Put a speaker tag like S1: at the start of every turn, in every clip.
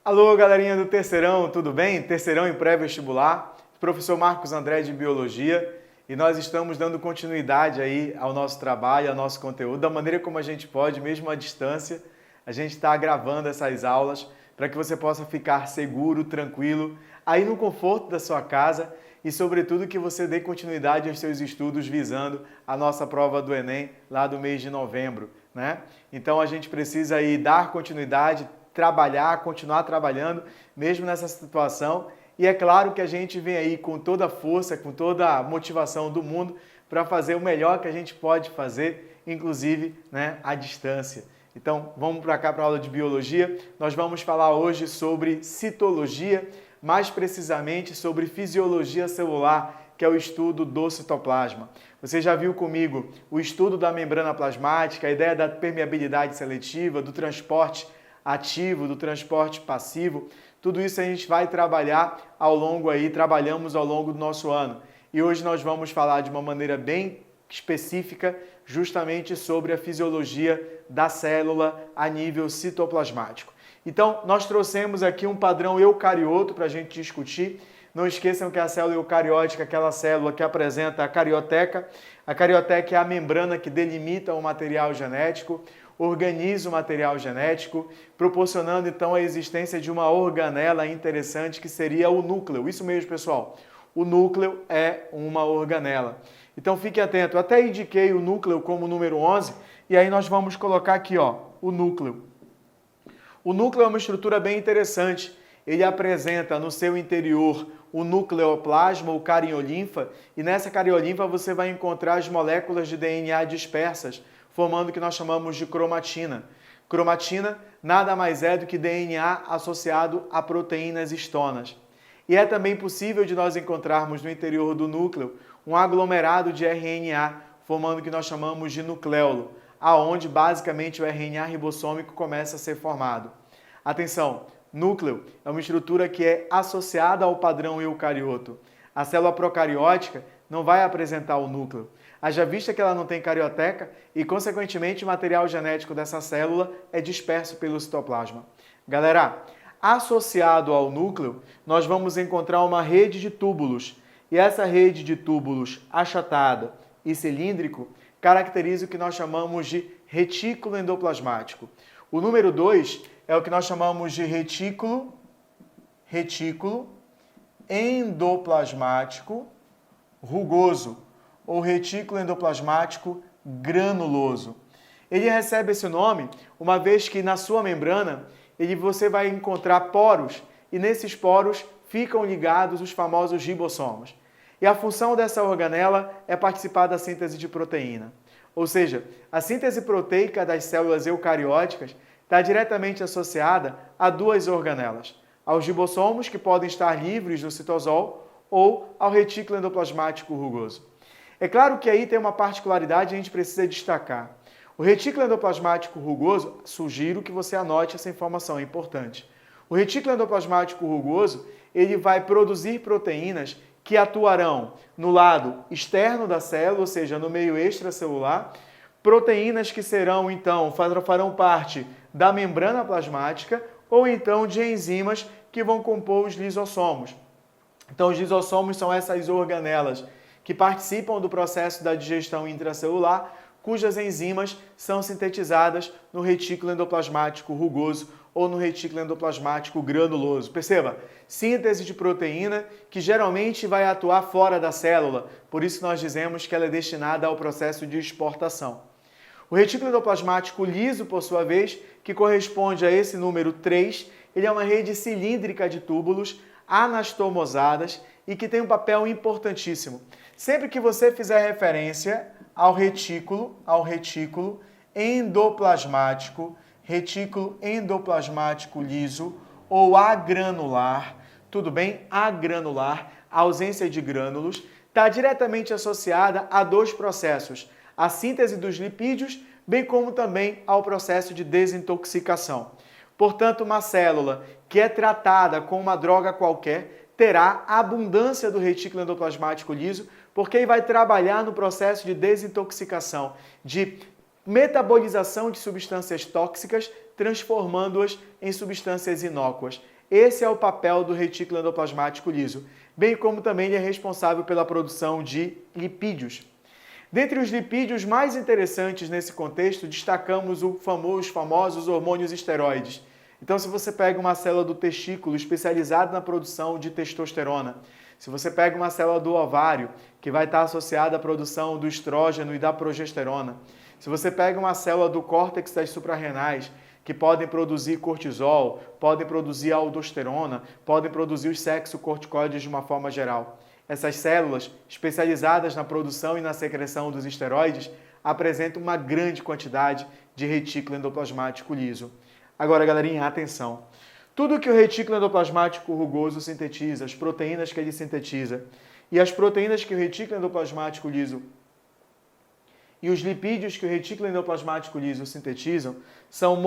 S1: Alô, galerinha do Terceirão, tudo bem? Terceirão em pré-vestibular, professor Marcos André de Biologia, e nós estamos dando continuidade aí ao nosso trabalho, ao nosso conteúdo, da maneira como a gente pode, mesmo à distância. A gente está gravando essas aulas para que você possa ficar seguro, tranquilo, aí no conforto da sua casa e, sobretudo, que você dê continuidade aos seus estudos visando a nossa prova do Enem lá do mês de novembro, né? Então a gente precisa aí dar continuidade, trabalhar, continuar trabalhando, mesmo nessa situação. E é claro que a gente vem aí com toda a força, com toda a motivação do mundo para fazer o melhor que a gente pode fazer, inclusive, né, à distância. Então, vamos para cá para a aula de Biologia. Nós vamos falar hoje sobre citologia, mais precisamente sobre fisiologia celular, que é o estudo do citoplasma. Você já viu comigo o estudo da membrana plasmática, a ideia da permeabilidade seletiva, do transporte ativo, do transporte passivo. Tudo isso a gente vai trabalhar trabalhamos ao longo do nosso ano. E hoje nós vamos falar de uma maneira bem específica justamente sobre a fisiologia da célula a nível citoplasmático. Então, nós trouxemos aqui um padrão eucarioto para a gente discutir. Não esqueçam que a célula eucariótica é aquela célula que apresenta a carioteca. A carioteca é a membrana que delimita o material genético, organiza o material genético, proporcionando então a existência de uma organela interessante que seria o núcleo. Isso mesmo, pessoal. O núcleo é uma organela. Então fique atento. Eu até indiquei o núcleo como número 11 e aí nós vamos colocar aqui, ó, o núcleo. O núcleo é uma estrutura bem interessante. Ele apresenta no seu interior o nucleoplasma, o cariolinfa, e nessa cariolinfa você vai encontrar as moléculas de DNA dispersas, formando o que nós chamamos de cromatina. Cromatina nada mais é do que DNA associado a proteínas histonas. E é também possível de nós encontrarmos no interior do núcleo um aglomerado de RNA, formando o que nós chamamos de nucleolo, aonde basicamente o RNA ribossômico começa a ser formado. Atenção, núcleo é uma estrutura que é associada ao padrão eucarioto. A célula procariótica não vai apresentar o núcleo. Haja vista que ela não tem carioteca e, consequentemente, o material genético dessa célula é disperso pelo citoplasma. Galera, associado ao núcleo, nós vamos encontrar uma rede de túbulos. E essa rede de túbulos achatada e cilíndrico caracteriza o que nós chamamos de retículo endoplasmático. O número 2 é o que nós chamamos de retículo endoplasmático rugoso, ou retículo endoplasmático granuloso. Ele recebe esse nome uma vez que na sua membrana você vai encontrar poros e nesses poros ficam ligados os famosos ribossomos. E a função dessa organela é participar da síntese de proteína. Ou seja, a síntese proteica das células eucarióticas está diretamente associada a duas organelas, aos ribossomos, que podem estar livres do citosol, ou ao retículo endoplasmático rugoso. É claro que aí tem uma particularidade que a gente precisa destacar. O retículo endoplasmático rugoso, sugiro que você anote essa informação, é importante. O retículo endoplasmático rugoso, ele vai produzir proteínas que atuarão no lado externo da célula, ou seja, no meio extracelular, proteínas que serão, então, farão parte da membrana plasmática ou então de enzimas que vão compor os lisossomos. Então, os lisossomos são essas organelas que participam do processo da digestão intracelular, cujas enzimas são sintetizadas no retículo endoplasmático rugoso ou no retículo endoplasmático granuloso. Perceba, síntese de proteína que geralmente vai atuar fora da célula, por isso nós dizemos que ela é destinada ao processo de exportação. O retículo endoplasmático liso, por sua vez, que corresponde a esse número 3, ele é uma rede cilíndrica de túbulos anastomosadas e que tem um papel importantíssimo. Sempre que você fizer referência ao retículo endoplasmático liso ou agranular, tudo bem? Agranular, a ausência de grânulos, está diretamente associada a dois processos, a síntese dos lipídios, bem como também ao processo de desintoxicação. Portanto, uma célula que é tratada com uma droga qualquer terá abundância do retículo endoplasmático liso, porque ele vai trabalhar no processo de desintoxicação, de metabolização de substâncias tóxicas, transformando-as em substâncias inócuas. Esse é o papel do retículo endoplasmático liso, bem como também ele é responsável pela produção de lipídios. Dentre os lipídios mais interessantes nesse contexto, destacamos os famosos hormônios esteroides. Então, se você pega uma célula do testículo especializada na produção de testosterona, se você pega uma célula do ovário, que vai estar associada à produção do estrógeno e da progesterona, se você pega uma célula do córtex das suprarrenais, que podem produzir cortisol, podem produzir aldosterona, podem produzir os sexocorticoides de uma forma geral. Essas células, especializadas na produção e na secreção dos esteroides, apresentam uma grande quantidade de retículo endoplasmático liso. Agora, galerinha, atenção! Tudo que o retículo endoplasmático rugoso sintetiza, as proteínas que ele sintetiza e as proteínas que o retículo endoplasmático liso e os lipídios que o retículo endoplasmático liso sintetizam são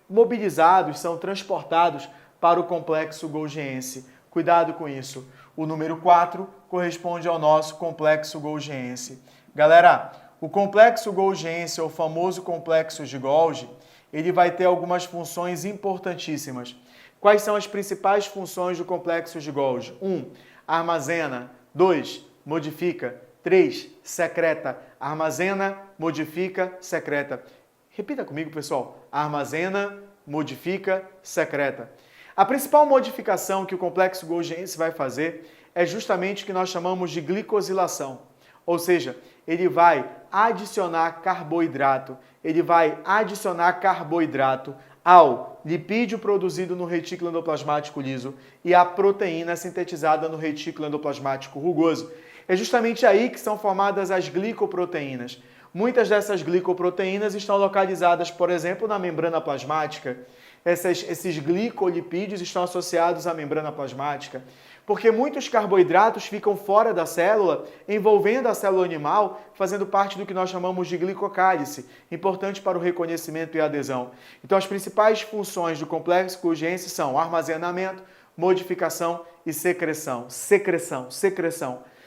S1: mobilizados, são transportados para o complexo golgiense. Cuidado com isso. O número 4 corresponde ao nosso complexo golgiense. Galera, o complexo golgiense, ou famoso complexo de Golgi, ele vai ter algumas funções importantíssimas. Quais são as principais funções do complexo de Golgi? 1. Armazena. 2. Modifica. 3. Secreta. Armazena, modifica, secreta. Repita comigo, pessoal. Armazena, modifica, secreta. A principal modificação que o complexo golgiense vai fazer é justamente o que nós chamamos de glicosilação. Ou seja, ele vai adicionar carboidrato. Ele vai adicionar carboidrato ao lipídio produzido no retículo endoplasmático liso e à proteína sintetizada no retículo endoplasmático rugoso. É justamente aí que são formadas as glicoproteínas. Muitas dessas glicoproteínas estão localizadas, por exemplo, na membrana plasmática. Esses glicolipídios estão associados à membrana plasmática, porque muitos carboidratos ficam fora da célula, envolvendo a célula animal, fazendo parte do que nós chamamos de glicocálice, importante para o reconhecimento e adesão. Então, as principais funções do complexo golgiense são armazenamento, modificação e secreção. Secreção.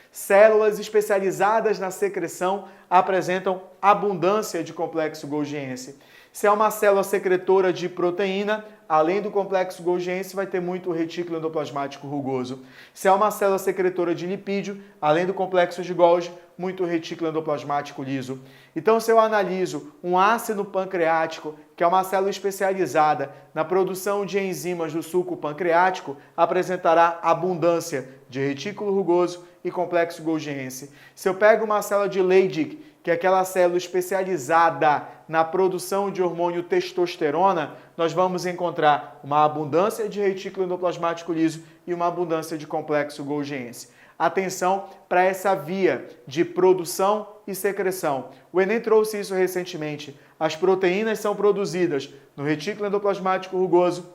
S1: Células especializadas na secreção apresentam abundância de complexo golgiense. Se é uma célula secretora de proteína, além do complexo golgiense, vai ter muito retículo endoplasmático rugoso. Se é uma célula secretora de lipídio, além do complexo de Golgi, muito retículo endoplasmático liso. Então, se eu analiso um ácido pancreático, que é uma célula especializada na produção de enzimas do suco pancreático, apresentará abundância de retículo rugoso e complexo golgiense. Se eu pego uma célula de Leydig, que é aquela célula especializada na produção de hormônio testosterona, nós vamos encontrar uma abundância de retículo endoplasmático liso e uma abundância de complexo golgiense. Atenção para essa via de produção e secreção. O Enem trouxe isso recentemente. As proteínas são produzidas no retículo endoplasmático rugoso,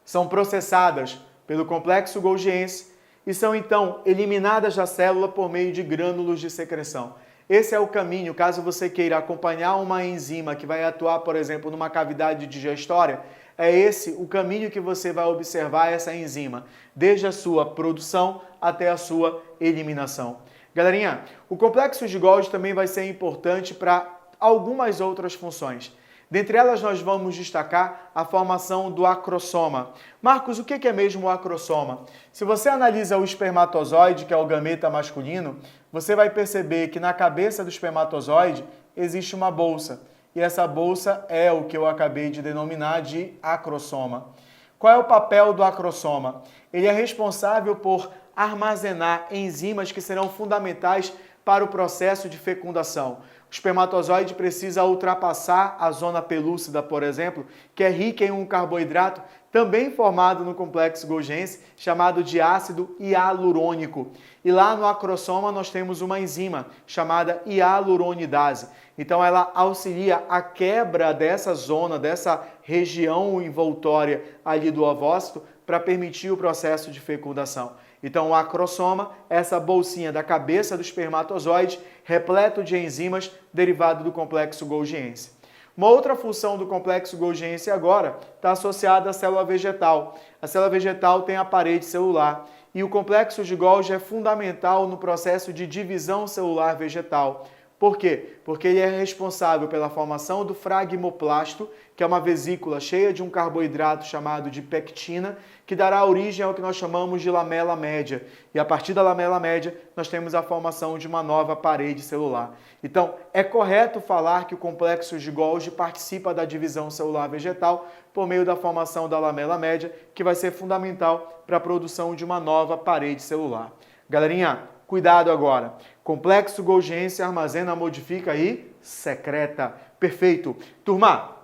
S1: são processadas pelo complexo golgiense e são então eliminadas da célula por meio de grânulos de secreção. Esse é o caminho, caso você queira acompanhar uma enzima que vai atuar, por exemplo, numa cavidade digestória, é esse o caminho que você vai observar essa enzima, desde a sua produção até a sua eliminação. Galerinha, o complexo de Golgi também vai ser importante para algumas outras funções. Dentre elas, nós vamos destacar a formação do acrossoma. Marcos, o que é mesmo o acrossoma? Se você analisa o espermatozoide, que é o gameta masculino, você vai perceber que na cabeça do espermatozoide existe uma bolsa. E essa bolsa é o que eu acabei de denominar de acrossoma. Qual é o papel do acrossoma? Ele é responsável por armazenar enzimas que serão fundamentais para o processo de fecundação. O espermatozoide precisa ultrapassar a zona pelúcida, por exemplo, que é rica em um carboidrato também formado no complexo golgiense, chamado de ácido hialurônico. E lá no acrossoma nós temos uma enzima chamada hialuronidase. Então ela auxilia a quebra dessa zona, dessa região envoltória ali do ovócito para permitir o processo de fecundação. Então o acrossoma é essa bolsinha da cabeça do espermatozoide, repleto de enzimas derivado do complexo golgiense. Uma outra função do complexo golgiense agora está associada à célula vegetal. A célula vegetal tem a parede celular e o complexo de Golgi é fundamental no processo de divisão celular vegetal. Por quê? Porque ele é responsável pela formação do fragmoplasto, que é uma vesícula cheia de um carboidrato chamado de pectina, que dará origem ao que nós chamamos de lamela média. E a partir da lamela média, nós temos a formação de uma nova parede celular. Então, é correto falar que o complexo de Golgi participa da divisão celular vegetal por meio da formação da lamela média, que vai ser fundamental para a produção de uma nova parede celular. Galerinha, cuidado agora. Complexo golgiense armazena, modifica e secreta. Perfeito. Turma,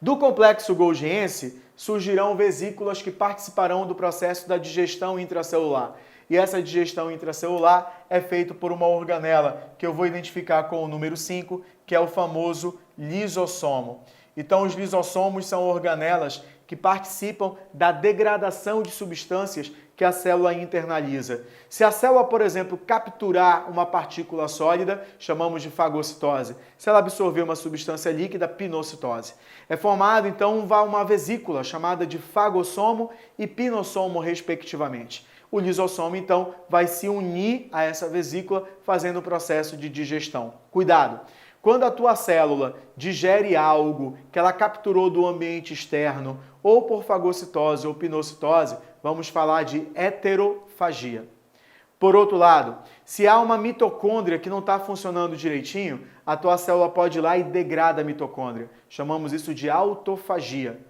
S1: do complexo golgiense surgirão vesículas que participarão do processo da digestão intracelular. E essa digestão intracelular é feita por uma organela que eu vou identificar com o número 5, que é o famoso lisossomo. Então, os lisossomos são organelas que participam da degradação de substâncias que a célula internaliza. Se a célula, por exemplo, capturar uma partícula sólida, chamamos de fagocitose. Se ela absorver uma substância líquida, pinocitose. É formado, então, uma vesícula chamada de fagossomo e pinossomo, respectivamente. O lisossomo, então, vai se unir a essa vesícula, fazendo o processo de digestão. Cuidado! Quando a tua célula digere algo que ela capturou do ambiente externo, ou por fagocitose ou pinocitose, vamos falar de heterofagia. Por outro lado, se há uma mitocôndria que não está funcionando direitinho, a tua célula pode ir lá e degrada a mitocôndria. Chamamos isso de autofagia.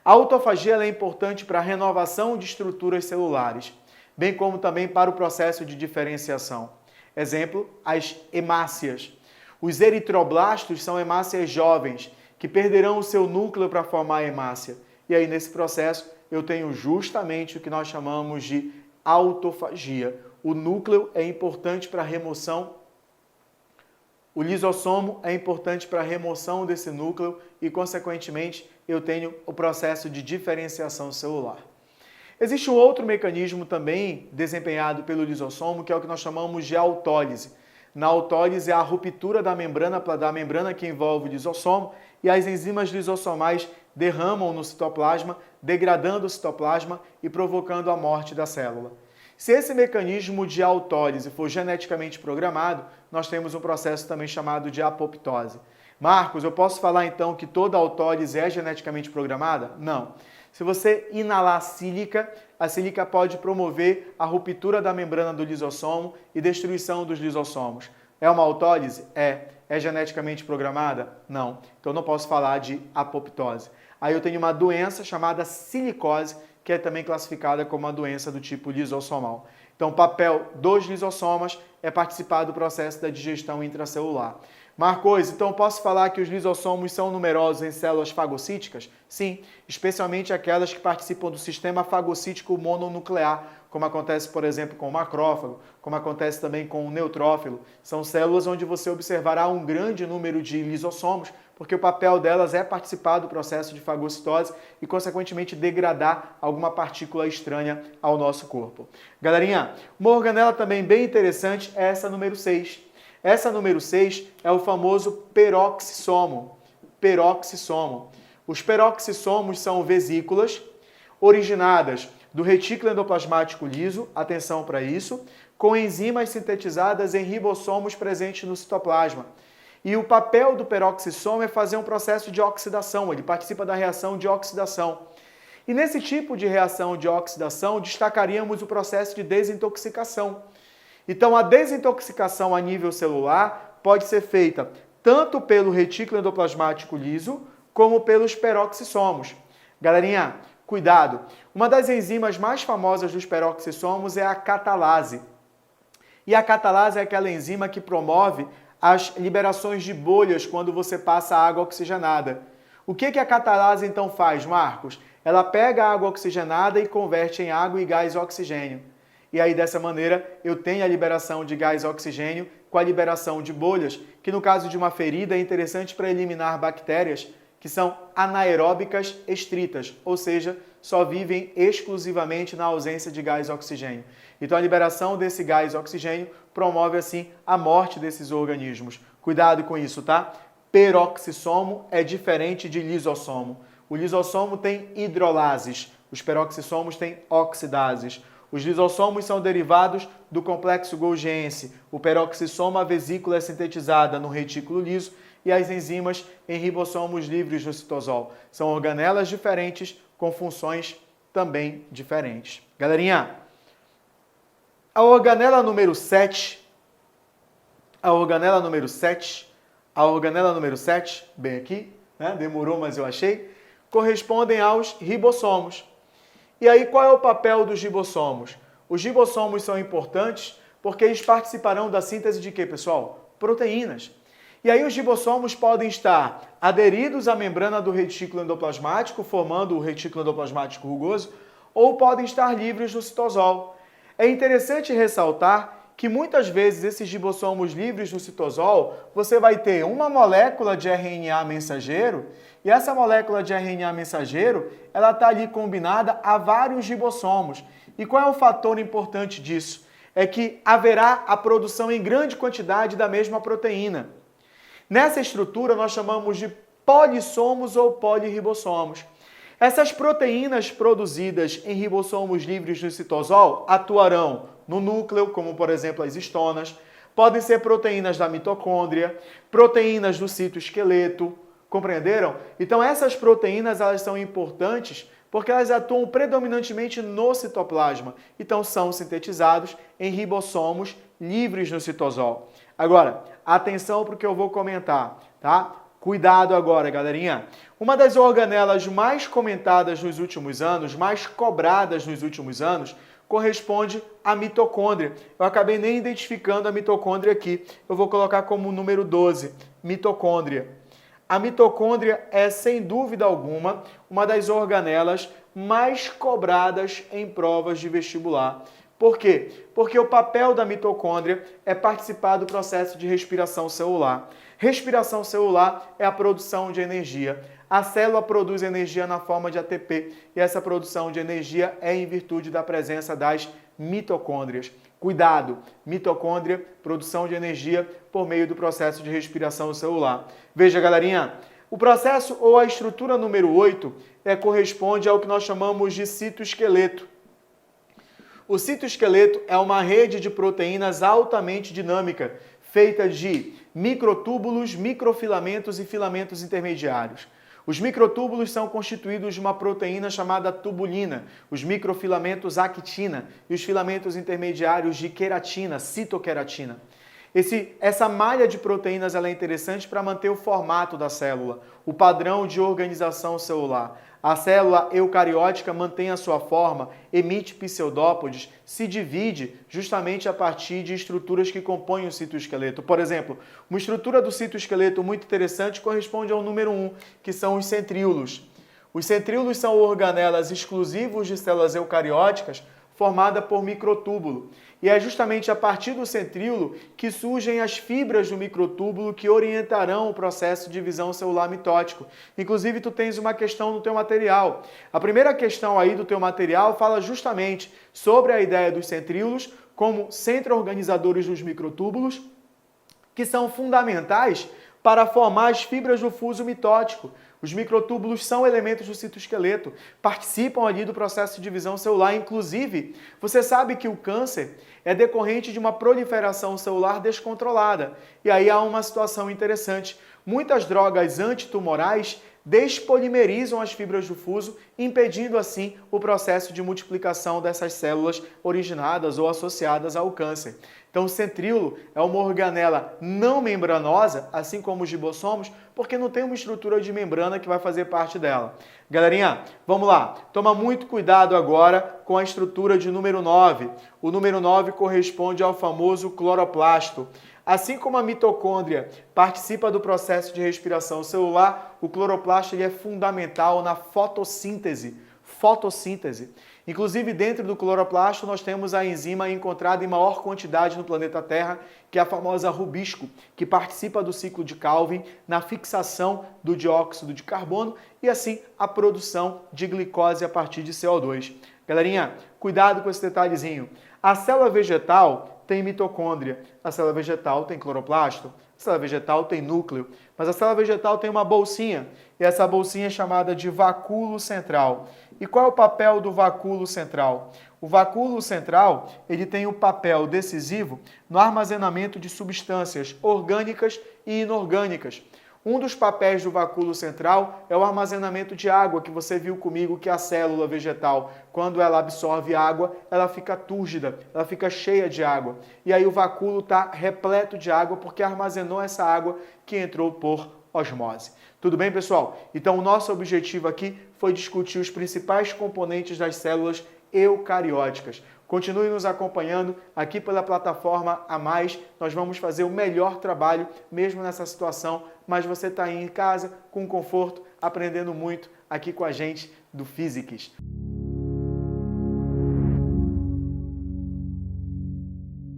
S1: A autofagia é importante para a renovação de estruturas celulares, bem como também para o processo de diferenciação. Exemplo, as hemácias. Os eritroblastos são hemácias jovens, que perderão o seu núcleo para formar a hemácia. E aí, nesse processo, eu tenho justamente o que nós chamamos de autofagia. O núcleo é importante para a remoção, o lisossomo é importante para a remoção desse núcleo e, consequentemente, eu tenho o processo de diferenciação celular. Existe um outro mecanismo também desempenhado pelo lisossomo, que é o que nós chamamos de autólise. Na autólise, é a ruptura da membrana que envolve o lisossomo e as enzimas lisossomais derramam no citoplasma, degradando o citoplasma e provocando a morte da célula. Se esse mecanismo de autólise for geneticamente programado, nós temos um processo também chamado de apoptose. Marcos, eu posso falar então que toda autólise é geneticamente programada? Não. Se você inalar sílica, a sílica pode promover a ruptura da membrana do lisossomo e destruição dos lisossomos. É uma autólise? É. É geneticamente programada? Não. Então não posso falar de apoptose. Aí eu tenho uma doença chamada silicose, que é também classificada como uma doença do tipo lisossomal. Então o papel dos lisossomas é participar do processo da digestão intracelular. Marcos, então posso falar que os lisossomos são numerosos em células fagocíticas? Sim, especialmente aquelas que participam do sistema fagocítico mononuclear, como acontece, por exemplo, com o macrófago, como acontece também com o neutrófilo. São células onde você observará um grande número de lisossomos, porque o papel delas é participar do processo de fagocitose e, consequentemente, degradar alguma partícula estranha ao nosso corpo. Galerinha, uma organela também bem interessante é essa número 6. Essa número 6 é o famoso peroxissomo. Peroxissomo. Os peroxissomos são vesículas originadas do retículo endoplasmático liso, atenção para isso, com enzimas sintetizadas em ribossomos presentes no citoplasma. E o papel do peroxissomo é fazer um processo de oxidação, ele participa da reação de oxidação. E nesse tipo de reação de oxidação, destacaríamos o processo de desintoxicação. Então, a desintoxicação a nível celular pode ser feita tanto pelo retículo endoplasmático liso, como pelos peroxissomos. Galerinha, cuidado! Uma das enzimas mais famosas dos peroxissomos é a catalase. E a catalase é aquela enzima que promove as liberações de bolhas quando você passa água oxigenada. O que a catalase então faz, Marcos? Ela pega a água oxigenada e converte em água e gás oxigênio. E aí, dessa maneira, eu tenho a liberação de gás oxigênio com a liberação de bolhas, que no caso de uma ferida é interessante para eliminar bactérias que são anaeróbicas estritas, ou seja, só vivem exclusivamente na ausência de gás oxigênio. Então, a liberação desse gás oxigênio promove, assim, a morte desses organismos. Cuidado com isso, tá? Peroxissomo é diferente de lisossomo. O lisossomo tem hidrolases, os peroxissomos têm oxidases. Os lisossomos são derivados do complexo golgiense. O peroxissoma, a vesícula é sintetizada no retículo liso e as enzimas em ribossomos livres do citosol. São organelas diferentes com funções também diferentes. Galerinha, a organela número 7, bem aqui, né? Demorou, mas eu achei, correspondem aos ribossomos. E aí, qual é o papel dos ribossomos? Os ribossomos são importantes porque eles participarão da síntese de quê, pessoal? Proteínas. E aí os ribossomos podem estar aderidos à membrana do retículo endoplasmático, formando o retículo endoplasmático rugoso, ou podem estar livres no citosol. É interessante ressaltar que muitas vezes esses ribossomos livres no citosol, você vai ter uma molécula de RNA mensageiro, e essa molécula de RNA mensageiro, ela está ali combinada a vários ribossomos. E qual é o fator importante disso? É que haverá a produção em grande quantidade da mesma proteína. Nessa estrutura nós chamamos de polissomos ou polirribossomos. Essas proteínas produzidas em ribossomos livres no citosol atuarão no núcleo, como por exemplo as histonas, podem ser proteínas da mitocôndria, proteínas do citoesqueleto, compreenderam? Então essas proteínas elas são importantes porque elas atuam predominantemente no citoplasma, então são sintetizados em ribossomos livres no citosol. Agora, atenção para o que eu vou comentar, tá? Cuidado agora, galerinha. Uma das organelas mais comentadas nos últimos anos, mais cobradas nos últimos anos, corresponde à mitocôndria. Eu acabei nem identificando a mitocôndria aqui. Eu vou colocar como número 12, mitocôndria. A mitocôndria é, sem dúvida alguma, uma das organelas mais cobradas em provas de vestibular. Por quê? Porque o papel da mitocôndria é participar do processo de respiração celular. Respiração celular é a produção de energia. A célula produz energia na forma de ATP e essa produção de energia é em virtude da presença das mitocôndrias. Cuidado, mitocôndria, produção de energia por meio do processo de respiração celular. Veja, galerinha, o processo ou a estrutura número 8 corresponde ao que nós chamamos de citoesqueleto. O citoesqueleto é uma rede de proteínas altamente dinâmica, feita de microtúbulos, microfilamentos e filamentos intermediários. Os microtúbulos são constituídos de uma proteína chamada tubulina, os microfilamentos actina e os filamentos intermediários de queratina, citoqueratina. Essa malha de proteínas ela é interessante para manter o formato da célula, o padrão de organização celular. A célula eucariótica mantém a sua forma, emite pseudópodes, se divide justamente a partir de estruturas que compõem o citoesqueleto. Por exemplo, uma estrutura do citoesqueleto muito interessante corresponde ao número 1, que são os centríolos. Os centríolos são organelas exclusivos de células eucarióticas formada por microtúbulo. E é justamente a partir do centríolo que surgem as fibras do microtúbulo que orientarão o processo de divisão celular mitótico. Inclusive, tu tens uma questão no teu material. A primeira questão aí do teu material fala justamente sobre a ideia dos centríolos como centro-organizadores dos microtúbulos, que são fundamentais para formar as fibras do fuso mitótico. Os microtúbulos são elementos do citoesqueleto, participam ali do processo de divisão celular. Inclusive, você sabe que o câncer é decorrente de uma proliferação celular descontrolada. E aí há uma situação interessante. Muitas drogas antitumorais despolimerizam as fibras do fuso, impedindo assim o processo de multiplicação dessas células originadas ou associadas ao câncer. Então, o centríolo é uma organela não membranosa, assim como os ribossomos, porque não tem uma estrutura de membrana que vai fazer parte dela. Galerinha, vamos lá. Toma muito cuidado agora com a estrutura de número 9. O número 9 corresponde ao famoso cloroplasto. Assim como a mitocôndria participa do processo de respiração celular, o cloroplasto ele é fundamental na fotossíntese. Inclusive, dentro do cloroplasto, nós temos a enzima encontrada em maior quantidade no planeta Terra, que é a famosa rubisco, que participa do ciclo de Calvin na fixação do dióxido de carbono e, assim, a produção de glicose a partir de CO2. Galerinha, cuidado com esse detalhezinho. A célula vegetal tem mitocôndria, a célula vegetal tem cloroplasto, a célula vegetal tem núcleo, mas a célula vegetal tem uma bolsinha, e essa bolsinha é chamada de vacúolo central. E qual é o papel do vacúolo central? O vacúolo central, ele tem um papel decisivo no armazenamento de substâncias orgânicas e inorgânicas. Um dos papéis do vacúolo central é o armazenamento de água, que você viu comigo que a célula vegetal, quando ela absorve água, ela fica túrgida, ela fica cheia de água. E aí o vacúolo está repleto de água porque armazenou essa água que entrou por osmose. Tudo bem, pessoal? Então, o nosso objetivo aqui foi discutir os principais componentes das células eucarióticas. Continue nos acompanhando aqui pela plataforma A Mais. Nós vamos fazer o melhor trabalho, mesmo nessa situação, mas você está aí em casa, com conforto, aprendendo muito aqui com a gente do Physics.